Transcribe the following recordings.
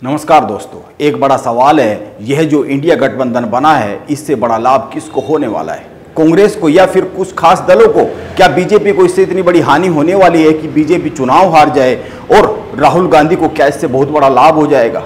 नमस्कार दोस्तों, एक बड़ा सवाल है, यह जो इंडिया गठबंधन बना है इससे बड़ा लाभ किसको होने वाला है? कांग्रेस को या फिर कुछ खास दलों को? क्या बीजेपी को इससे इतनी बड़ी हानि होने वाली है कि बीजेपी चुनाव हार जाए और राहुल गांधी को क्या इससे बहुत बड़ा लाभ हो जाएगा?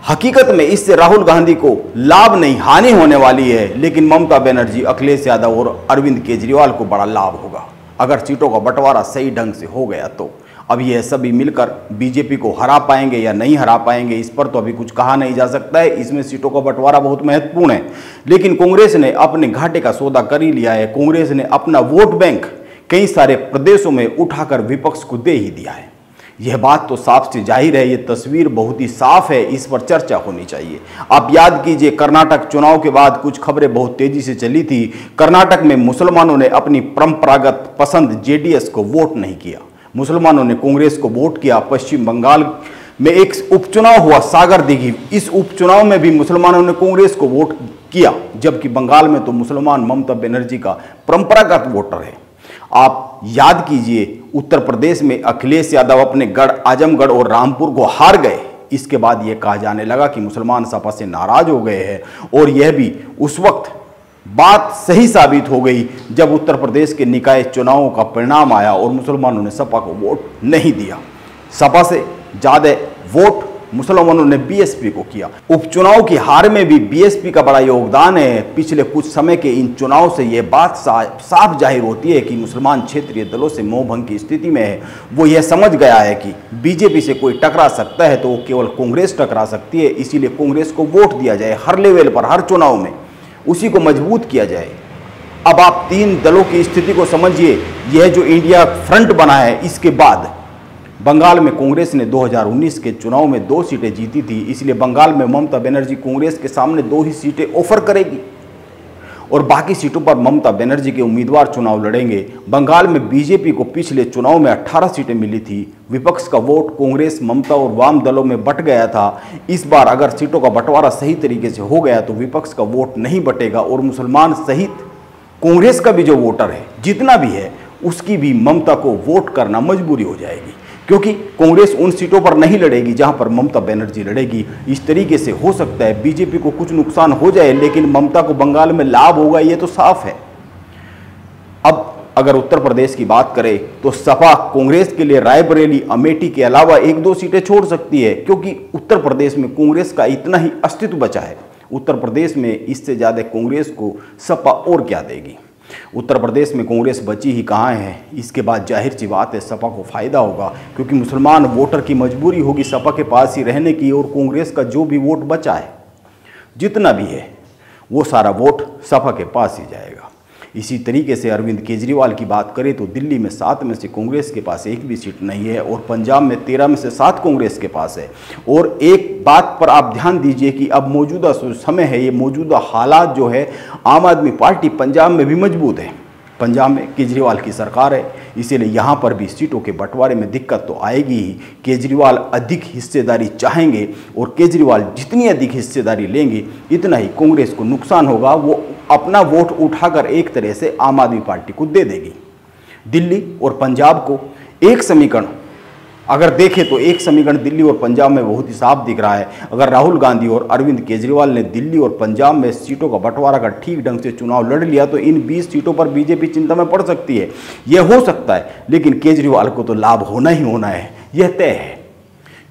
हकीकत में इससे राहुल गांधी को लाभ नहीं हानि होने वाली है, लेकिन ममता बनर्जी, अखिलेश यादव और अरविंद केजरीवाल को बड़ा लाभ होगा अगर सीटों का बंटवारा सही ढंग से हो गया तो। अब यह सभी मिलकर बीजेपी को हरा पाएंगे या नहीं हरा पाएंगे, इस पर तो अभी कुछ कहा नहीं जा सकता है। इसमें सीटों का बंटवारा बहुत महत्वपूर्ण है, लेकिन कांग्रेस ने अपने घाटे का सौदा कर ही लिया है। कांग्रेस ने अपना वोट बैंक कई सारे प्रदेशों में उठाकर विपक्ष को दे ही दिया है। यह बात तो साफ से जाहिर है, ये तस्वीर बहुत ही साफ है, इस पर चर्चा होनी चाहिए। आप याद कीजिए, कर्नाटक चुनाव के बाद कुछ खबरें बहुत तेजी से चली थी। कर्नाटक में मुसलमानों ने अपनी परंपरागत पसंद जेडीएस को वोट नहीं किया, मुसलमानों ने कांग्रेस को वोट किया। पश्चिम बंगाल में एक उपचुनाव हुआ सागर दिघी, इस उपचुनाव में भी मुसलमानों ने कांग्रेस को वोट किया, जबकि बंगाल में तो मुसलमान ममता बनर्जी का परंपरागत वोटर है। आप याद कीजिए, उत्तर प्रदेश में अखिलेश यादव अपने गढ़ आजमगढ़ और रामपुर को हार गए। इसके बाद यह कहा जाने लगा कि मुसलमान सपा से नाराज हो गए हैं, और यह भी उस वक्त बात सही साबित हो गई जब उत्तर प्रदेश के निकाय चुनावों का परिणाम आया और मुसलमानों ने सपा को वोट नहीं दिया। सपा से ज़्यादा वोट मुसलमानों ने बीएसपी को किया। उपचुनाव की हार में भी बीएसपी का बड़ा योगदान है। पिछले कुछ समय के इन चुनाव से यह बात साफ जाहिर होती है कि मुसलमान क्षेत्रीय दलों से मोहभंग की स्थिति में है। वो यह समझ गया है कि बीजेपी से कोई टकरा सकता है तो वो केवल कांग्रेस टकरा सकती है, इसीलिए कांग्रेस को वोट दिया जाए हर लेवल पर, हर चुनाव में उसी को मजबूत किया जाए। अब आप तीन दलों की स्थिति को समझिए। यह जो इंडिया फ्रंट बना है, इसके बाद बंगाल में कांग्रेस ने 2019 के चुनाव में 2 सीटें जीती थी, इसलिए बंगाल में ममता बनर्जी कांग्रेस के सामने 2 ही सीटें ऑफर करेगी और बाकी सीटों पर ममता बनर्जी के उम्मीदवार चुनाव लड़ेंगे। बंगाल में बीजेपी को पिछले चुनाव में 18 सीटें मिली थी। विपक्ष का वोट कांग्रेस, ममता और वाम दलों में बंट गया था। इस बार अगर सीटों का बंटवारा सही तरीके से हो गया तो विपक्ष का वोट नहीं बटेगा और मुसलमान सहित कांग्रेस का भी जो वोटर है, जितना भी है, उसकी भी ममता को वोट करना मजबूरी हो जाएगी, क्योंकि कांग्रेस उन सीटों पर नहीं लड़ेगी जहां पर ममता बनर्जी लड़ेगी। इस तरीके से हो सकता है बीजेपी को कुछ नुकसान हो जाए, लेकिन ममता को बंगाल में लाभ होगा, ये तो साफ है। अब अगर उत्तर प्रदेश की बात करें तो सपा कांग्रेस के लिए रायबरेली, अमेठी के अलावा 1-2 सीटें छोड़ सकती है, क्योंकि उत्तर प्रदेश में कांग्रेस का इतना ही अस्तित्व बचा है। उत्तर प्रदेश में इससे ज़्यादा कांग्रेस को सपा और क्या देगी? उत्तर प्रदेश में कांग्रेस बची ही कहाँ है। इसके बाद जाहिर सी बात है सपा को फायदा होगा, क्योंकि मुसलमान वोटर की मजबूरी होगी सपा के पास ही रहने की, और कांग्रेस का जो भी वोट बचा है, जितना भी है, वो सारा वोट सपा के पास ही जाएगा। इसी तरीके से अरविंद केजरीवाल की बात करें तो दिल्ली में 7 में से कांग्रेस के पास एक भी सीट नहीं है, और पंजाब में 13 में से 7 कांग्रेस के पास है। और एक बात पर आप ध्यान दीजिए कि अब मौजूदा समय है, ये मौजूदा हालात जो है, आम आदमी पार्टी पंजाब में भी मजबूत है। पंजाब में केजरीवाल की सरकार है, इसीलिए यहाँ पर भी सीटों के बंटवारे में दिक्कत तो आएगी ही। केजरीवाल अधिक हिस्सेदारी चाहेंगे, और केजरीवाल जितनी अधिक हिस्सेदारी लेंगे इतना ही कांग्रेस को नुकसान होगा। वो अपना वोट उठाकर एक तरह से आम आदमी पार्टी को दे देगी। दिल्ली और पंजाब को एक समीकरण अगर देखें तो एक समीकरण दिल्ली और पंजाब में बहुत ही साफ दिख रहा है। अगर राहुल गांधी और अरविंद केजरीवाल ने दिल्ली और पंजाब में सीटों का बंटवारा कर ठीक ढंग से चुनाव लड़ लिया तो इन 20 सीटों पर बीजेपी चिंता में पड़ सकती है। यह हो सकता है, लेकिन केजरीवाल को तो लाभ होना ही होना है, यह तय है,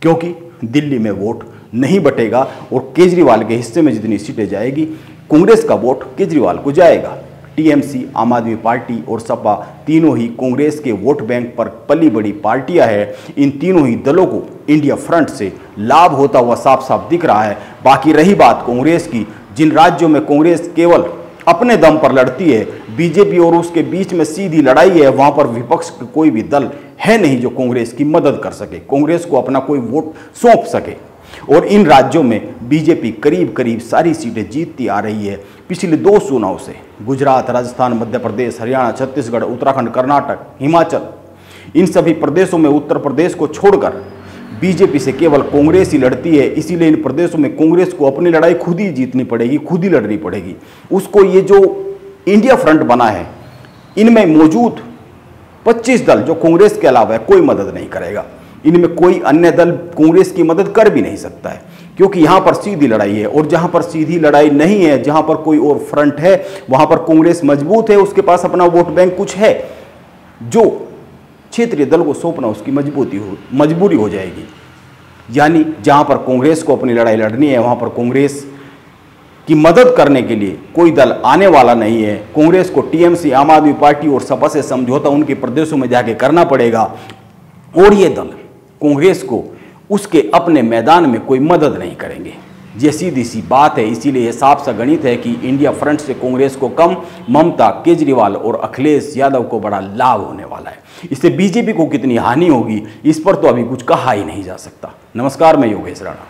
क्योंकि दिल्ली में वोट नहीं बटेगा और केजरीवाल के हिस्से में जितनी सीटें जाएगी, कांग्रेस का वोट केजरीवाल को जाएगा। टीएमसी, आम आदमी पार्टी और सपा तीनों ही कांग्रेस के वोट बैंक पर पली बड़ी पार्टियां हैं। इन तीनों ही दलों को इंडिया फ्रंट से लाभ होता हुआ साफ साफ दिख रहा है। बाकी रही बात कांग्रेस की, जिन राज्यों में कांग्रेस केवल अपने दम पर लड़ती है, बीजेपी और उसके बीच में सीधी लड़ाई है, वहां पर विपक्ष का कोई भी दल है नहीं जो कांग्रेस की मदद कर सके, कांग्रेस को अपना कोई वोट सौंप सके। और इन राज्यों में बीजेपी करीब करीब सारी सीटें जीतती आ रही है। पिछले 2 चुनाव से गुजरात, राजस्थान, मध्य प्रदेश, हरियाणा, छत्तीसगढ़, उत्तराखंड, कर्नाटक, हिमाचल, इन सभी प्रदेशों में उत्तर प्रदेश को छोड़कर बीजेपी से केवल कांग्रेस ही लड़ती है। इसीलिए इन प्रदेशों में कांग्रेस को अपनी लड़ाई खुद ही जीतनी पड़ेगी, खुद ही लड़नी पड़ेगी उसको। ये जो इंडिया फ्रंट बना है, इनमें मौजूद 25 दल जो कांग्रेस के अलावा है, कोई मदद नहीं करेगा। इनमें कोई अन्य दल कांग्रेस की मदद कर भी नहीं सकता है, क्योंकि यहां पर सीधी लड़ाई है। और जहां पर सीधी लड़ाई नहीं है, जहां पर कोई और फ्रंट है, वहां पर कांग्रेस मजबूत है, उसके पास अपना वोट बैंक कुछ है, जो क्षेत्रीय दल को सौंपना उसकी मजबूरी हो जाएगी। यानी जहां पर कांग्रेस को अपनी लड़ाई लड़नी है, वहां पर कांग्रेस की मदद करने के लिए कोई दल आने वाला नहीं है। कांग्रेस को टीएमसी, आम आदमी पार्टी और सपा से समझौता उनके प्रदेशों में जाके करना पड़ेगा, और ये दल कांग्रेस को उसके अपने मैदान में कोई मदद नहीं करेंगे। ये सीधी सी बात है। इसीलिए यह साफ सा गणित है कि इंडिया फ्रंट से कांग्रेस को कम, ममता, केजरीवाल और अखिलेश यादव को बड़ा लाभ होने वाला है। इससे बीजेपी को कितनी हानि होगी, इस पर तो अभी कुछ कहा ही नहीं जा सकता। नमस्कार, मैं योगेश राणा।